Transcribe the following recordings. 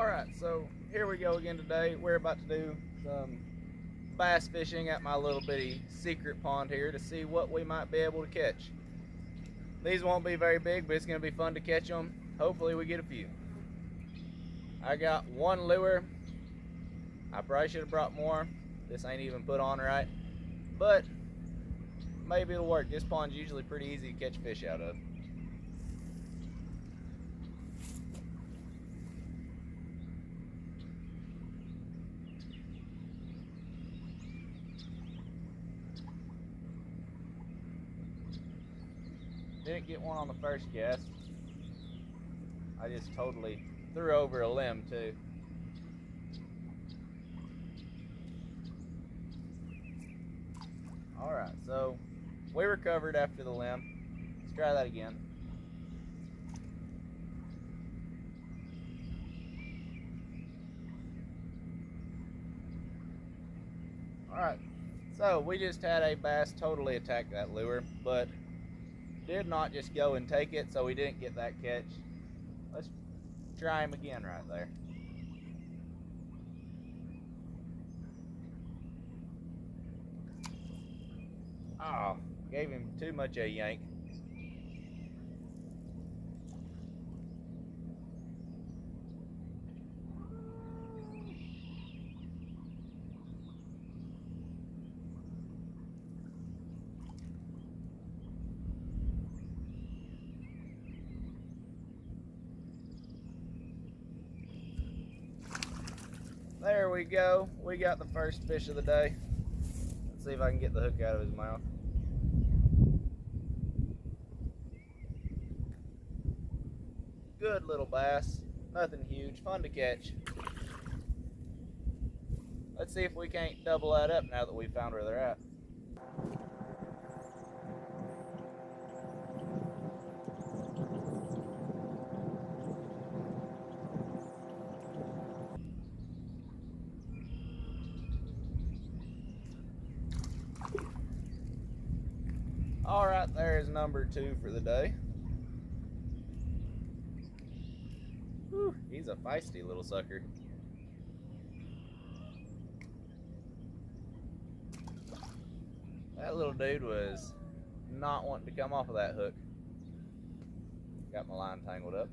Alright, so here we go again today. We're about to do some bass fishing at my little bitty secret pond here to see what we might be able to catch. These won't be very big, but it's going to be fun to catch them. Hopefully we get a few. I got one lure. I probably should have brought more. This ain't even put on right. But maybe it'll work. This pond's usually pretty easy to catch fish out of. Didn't get one on the first cast. I just totally threw over a limb too. Alright, so we recovered after the limb. Let's try that again. Alright, so we just had a bass totally attack that lure, but did not just go and take it, so we didn't get that catch. Let's try him again right there. Oh, gave him too much a yank. There we go. We got the first fish of the day. Let's see if I can get the hook out of his mouth. Good little bass. Nothing huge. Fun to catch. Let's see if we can't double that up now that we found where they're at. Alright, there's number 2 for the day. Whew, he's a feisty little sucker. That little dude was not wanting to come off of that hook. Got my line tangled up.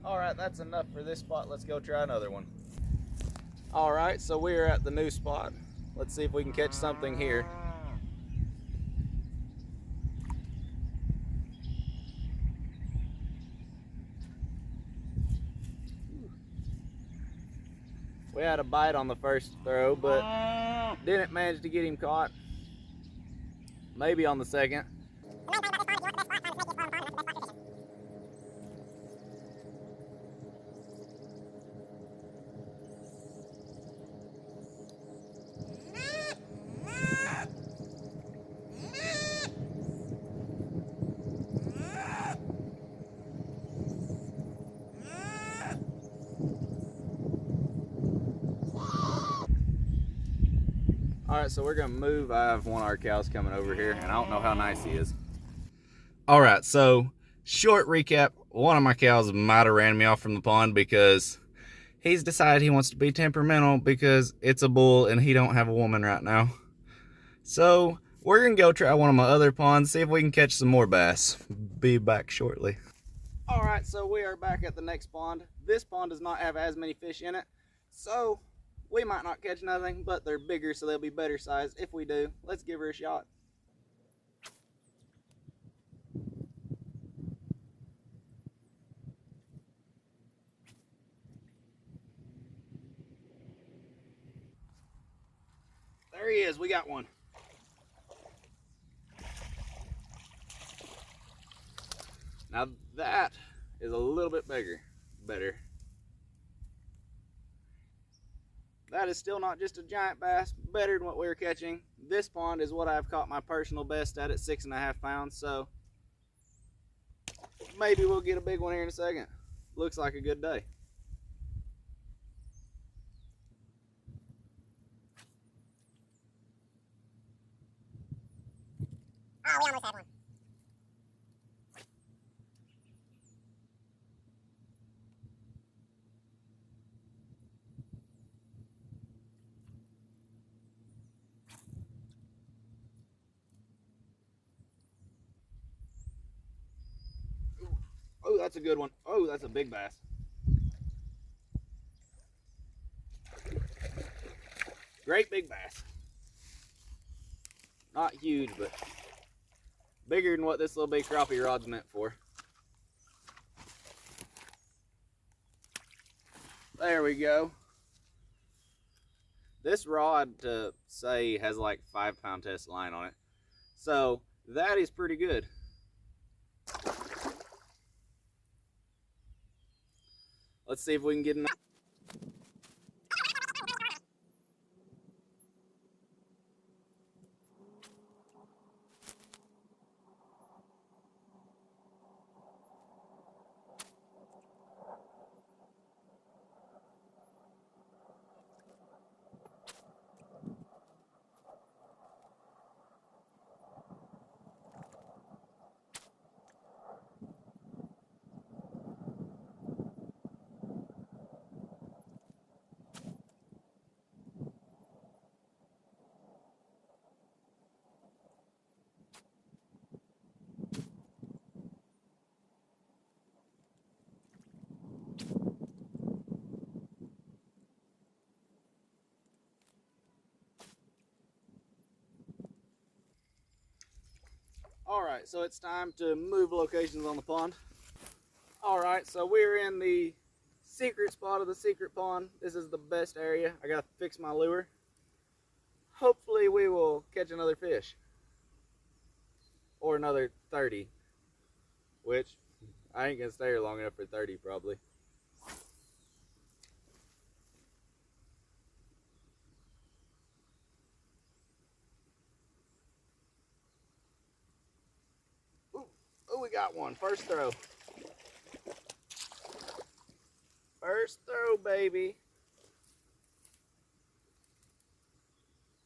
Alright, that's enough for this spot. Let's go try another one. Alright, so we are at the new spot. Let's see if we can catch something here. We had a bite on the first throw, but didn't manage to get him caught. Maybe on the second. Alright, so we're gonna move. I have one of our cows coming over here, and I don't know how nice he is. Alright, so short recap. One of my cows might have ran me off from the pond because he's decided he wants to be temperamental because it's a bull and he don't have a woman right now. So we're gonna go try one of my other ponds, see if we can catch some more bass. Be back shortly. Alright, so we are back at the next pond. This pond does not have as many fish in it, so we might not catch nothing, but they're bigger, so they'll be better size. If we do, let's give her a shot. There he is. We got one. Now that is a little bit better. That is still not just a giant bass, better than what we were catching. This pond is what I've caught my personal best at 6.5 pounds, so maybe we'll get a big one here in a second. Looks like a good day. Oh, we almost had one. Oh, that's a good one. Oh, that's a big bass. Great big bass. Not huge, but bigger than what this little big crappie rod's meant for. There we go. This rod, to say, has like 5-pound test line on it. So that is pretty good. Let's see if we can get enough. Alright, so it's time to move locations on the pond. Alright, so we're in the secret spot of the secret pond. This is the best area. I gotta fix my lure. Hopefully we will catch another fish. Or another 30. Which, I ain't gonna stay here long enough for 30 probably. Oh, we got one. First throw. First throw, baby.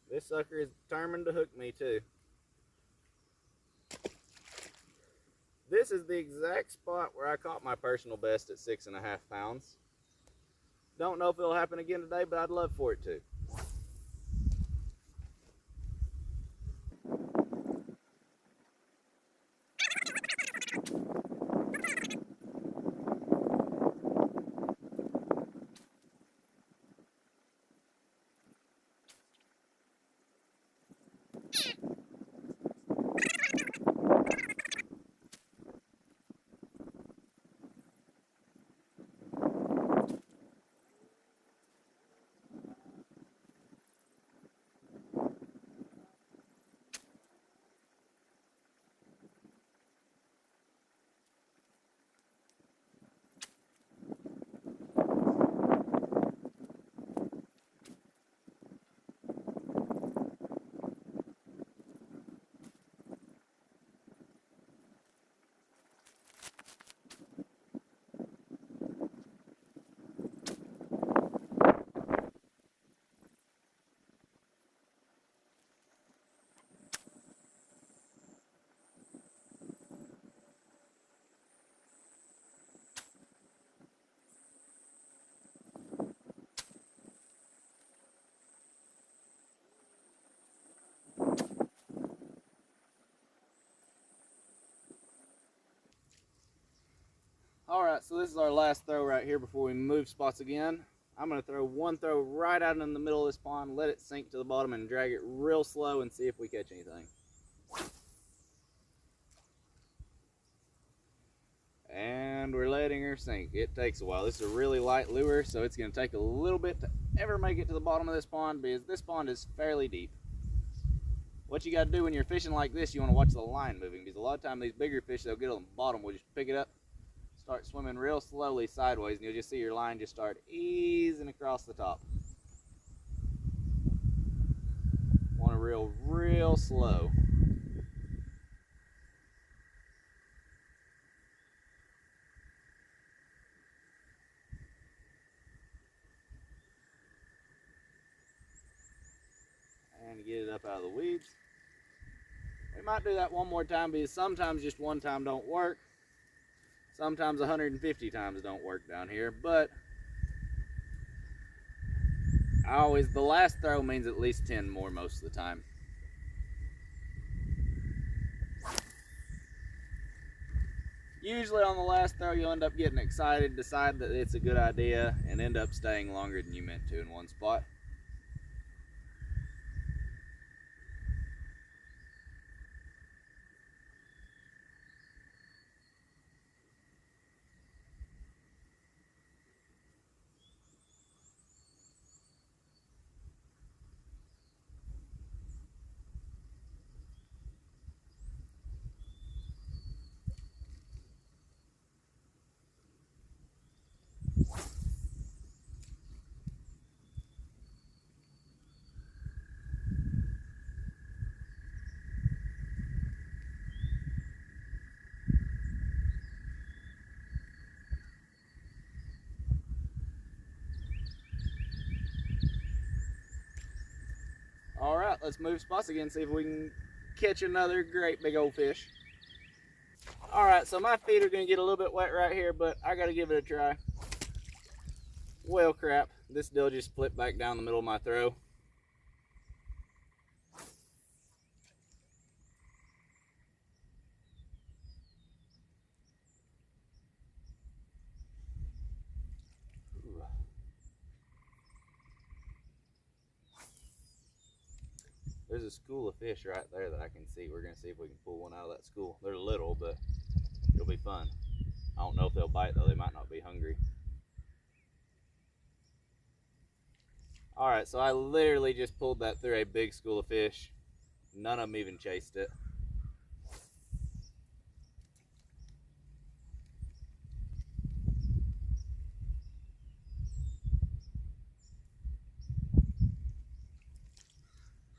This sucker is determined to hook me too. This is the exact spot where I caught my personal best at 6.5 pounds. Don't know if it'll happen again today, but I'd love for it to. Alright, so this is our last throw right here before we move spots again. I'm going to throw one throw right out in the middle of this pond, let it sink to the bottom and drag it real slow and see if we catch anything. And we're letting her sink. It takes a while. This is a really light lure, so it's going to take a little bit to ever make it to the bottom of this pond because this pond is fairly deep. What you got to do when you're fishing like this, you want to watch the line moving because a lot of times these bigger fish, they'll get on the bottom, we'll just pick it up, start swimming real slowly sideways, and you'll just see your line just start easing across the top. Want to reel real slow. And get it up out of the weeds. We might do that one more time because sometimes just one time don't work. Sometimes 150 times don't work down here, but the last throw means at least 10 more most of the time. Usually on the last throw you'll end up getting excited, decide that it's a good idea, and end up staying longer than you meant to in one spot. All right, let's move spots again, see if we can catch another great big old fish. All right, so my feet are gonna get a little bit wet right here, but I gotta give it a try. Well, crap, this deal just flipped back down the middle of my throw. There's a school of fish right there that I can see. We're gonna see if we can pull one out of that school. They're little, but it'll be fun. I don't know if they'll bite though. They might not be hungry. All right, so I literally just pulled that through a big school of fish. None of them even chased it.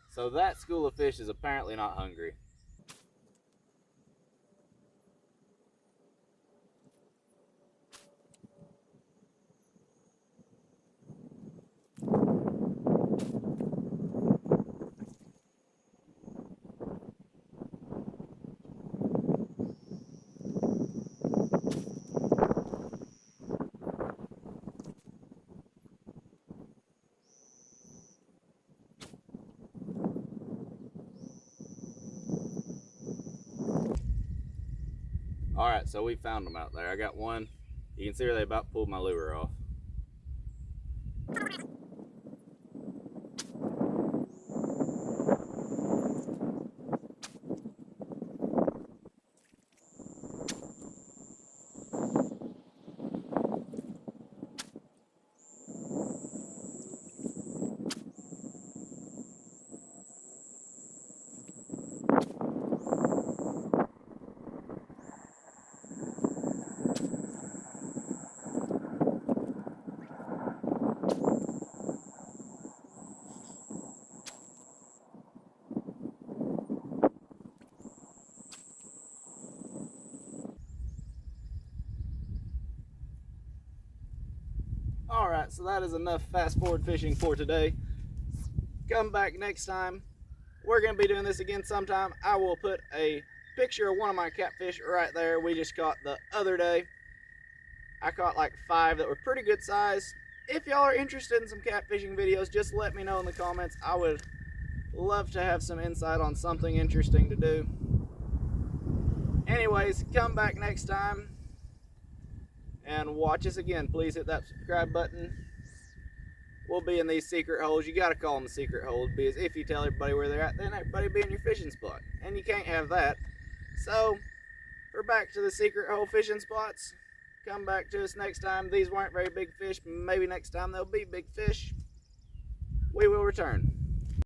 So that school of fish is apparently not hungry. All right, so we found them out there. I got one. You can see where they about pulled my lure off. All right, so that is enough fast forward fishing for today. Come back next time. We're gonna be doing this again sometime. I will put a picture of one of my catfish right there we just caught the other day. I caught like 5 that were pretty good size. If y'all are interested in some catfishing videos, just let me know in the comments. I would love to have some insight on something interesting to do. Anyways, come back next time and watch us again. Please hit that subscribe button. We'll be in these secret holes. You gotta call them secret holes, because if you tell everybody where they're at, then everybody will be in your fishing spot, and you can't have that. So we're back to the secret hole fishing spots. Come back to us next time. These weren't very big fish. Maybe next time they'll be big fish. We will return.